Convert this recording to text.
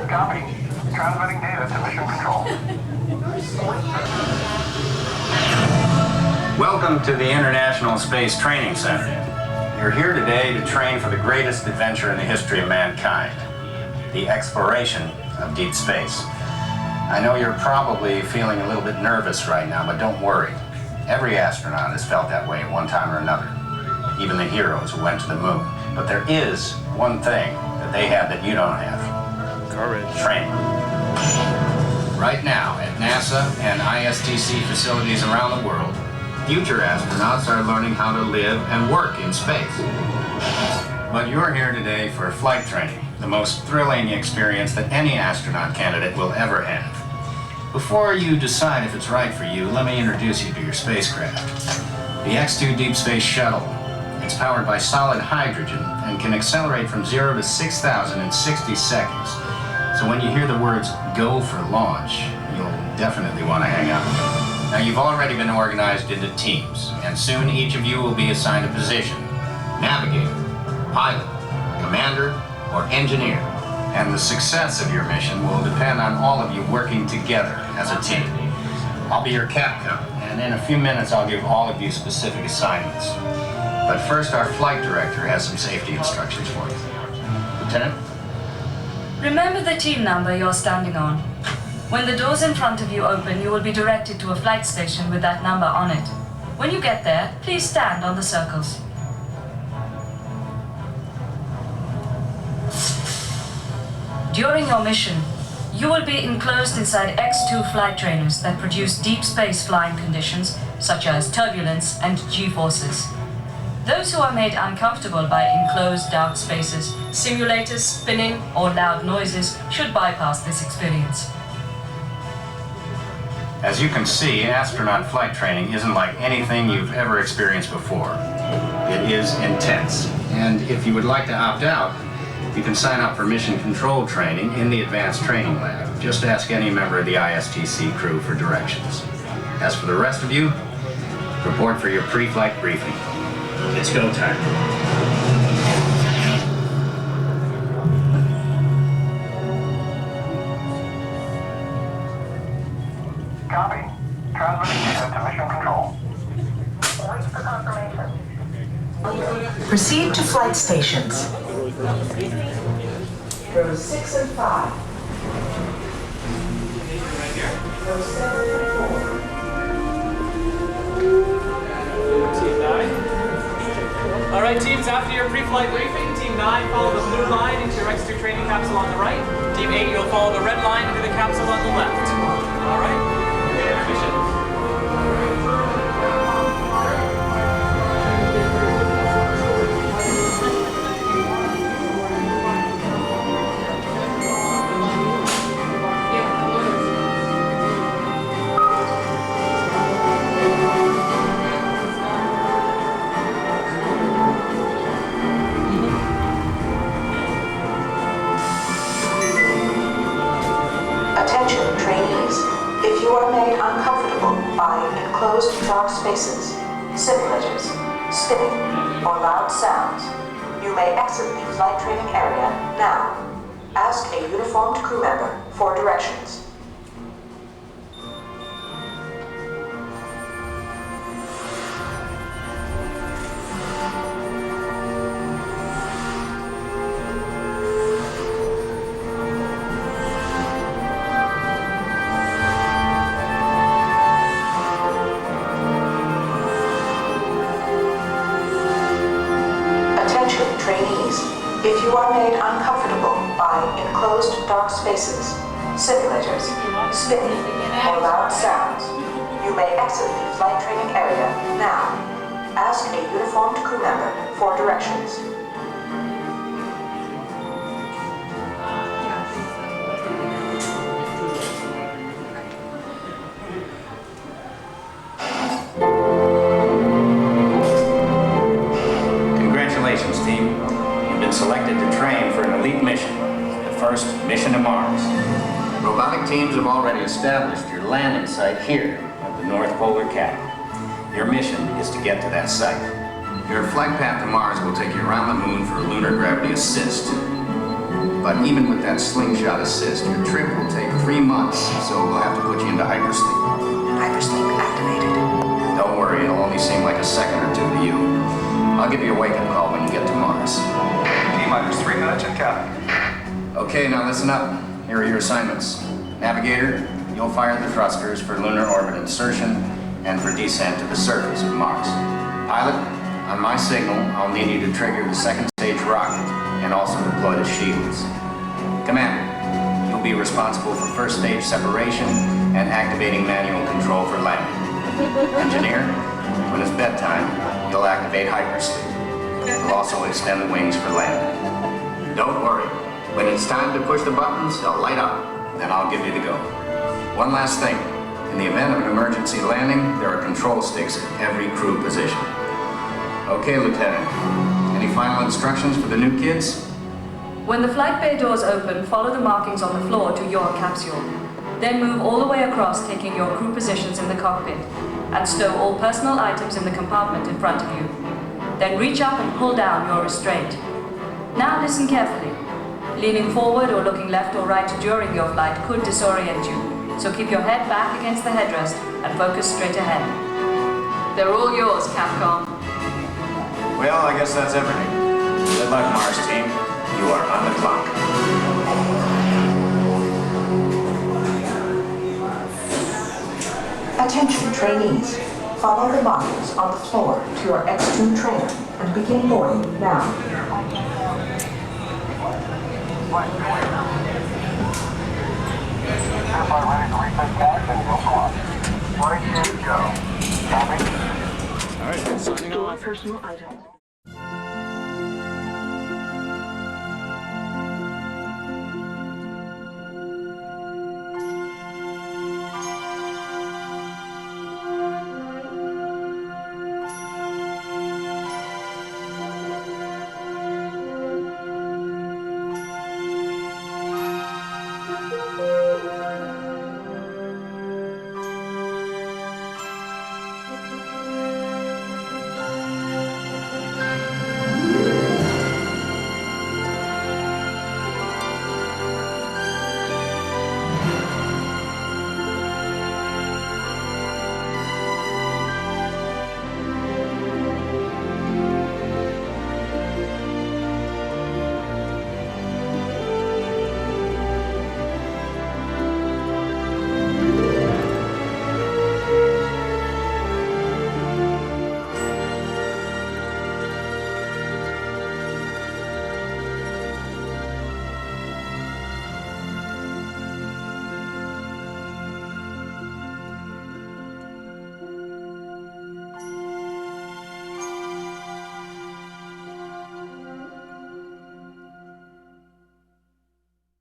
Copy. Transmitting data to mission control. Welcome to the International Space Training Center. You're here today to train for the greatest adventure in the history of mankind, the exploration of deep space. I know you're probably feeling a little bit nervous right now, but don't worry. Every astronaut has felt that way at one time or another, even the heroes who went to the moon. But there is one thing that they have that you don't have. Courage. Training. Right now, at NASA and ISTC facilities around the world, future astronauts are learning how to live and work in space. But you're here today for flight training, the most thrilling experience that any astronaut candidate will ever have. Before you decide if it's right for you, let me introduce you to your spacecraft. The X-2 Deep Space Shuttle. It's powered by solid hydrogen and can accelerate from 0 to 6,000 in 60 seconds. So when you hear the words, "go for launch," you'll definitely want to hang up. Now, you've already been organized into teams, and soon each of you will be assigned a position: navigator, pilot, commander, or engineer. And the success of your mission will depend on all of you working together as a team. I'll be your captain, and in a few minutes I'll give all of you specific assignments. But first, our flight director has some safety instructions for you. Lieutenant? Remember the team number you're standing on. When the doors in front of you open, you will be directed to a flight station with that number on it. When you get there, please stand on the circles. During your mission, you will be enclosed inside X-2 flight trainers that produce deep space flying conditions such as turbulence and G-forces. Those who are made uncomfortable by enclosed dark spaces, simulators, spinning, or loud noises should bypass this experience. As you can see, astronaut flight training isn't like anything you've ever experienced before. It is intense. And if you would like to opt out, you can sign up for mission control training in the Advanced Training Lab. Just ask any member of the ISTC crew for directions. As for the rest of you, report for your pre-flight briefing. It's go time. Copy. Transmitting data to mission control. Wait for confirmation. Proceed to flight stations. Rows 6 and 5. Rows 7 and 4. Team 9. All right, teams, after your pre-flight briefing, Team 9, follow the blue line into your X-2 training capsule on the right. Team 8, you'll follow the red line into the capsule on the left. All right? Mission. trainees, if you are made uncomfortable by enclosed dark spaces, simulators, spinning, or loud sounds, you may exit the flight training area now. Ask a uniformed crew member for directions. Attention trainees, if you are made uncomfortable by enclosed dark spaces, simulators, spinning, or loud sounds, you may exit the flight training area now. Ask a uniformed crew member for directions. Congratulations, team. You've been selected to train for an elite mission, the first mission to Mars. Robotic teams have already established your landing site here at the North Polar Cap. Your mission is to get to that site. Your flight path to Mars will take you around the moon for a lunar gravity assist. But even with that slingshot assist, your trip will take 3 months, so we'll have to put you into hypersleep. Hypersleep activated. Don't worry, it'll only seem like a second or two to you. I'll give you a wake-up call when you get to Mars. T-minus 3 minutes in cabin. Okay, now listen up. Here are your assignments. Navigator, you'll fire the thrusters for lunar orbit insertion and for descent to the surface of Mars. Pilot, on my signal, I'll need you to trigger the second stage rocket and also deploy the shields. Commander, you'll be responsible for first stage separation and activating manual control for landing. Engineer, when it's bedtime, you'll activate hypersleep. You'll also extend the wings for landing. Don't worry. When it's time to push the buttons, they'll light up. Then I'll give you the go. One last thing. In the event of an emergency landing, there are control sticks at every crew position. Okay, Lieutenant. Any final instructions for the new kids? When the flight bay doors open, follow the markings on the floor to your capsule. Then move all the way across, taking your crew positions in the cockpit, and stow all personal items in the compartment in front of you. Then reach up and pull down your restraint. Now listen carefully. Leaning forward or looking left or right during your flight could disorient you, so keep your head back against the headrest and focus straight ahead. They're all yours, Capcom. Well, I guess that's everything. Good luck, Mars team. You are on the clock. Attention trainees, follow the markings on the floor to your X2 trainer and begin boarding now. Verify ready to reset gas and go squad. Flight is go. Copy. All right, signing Your off. personal items.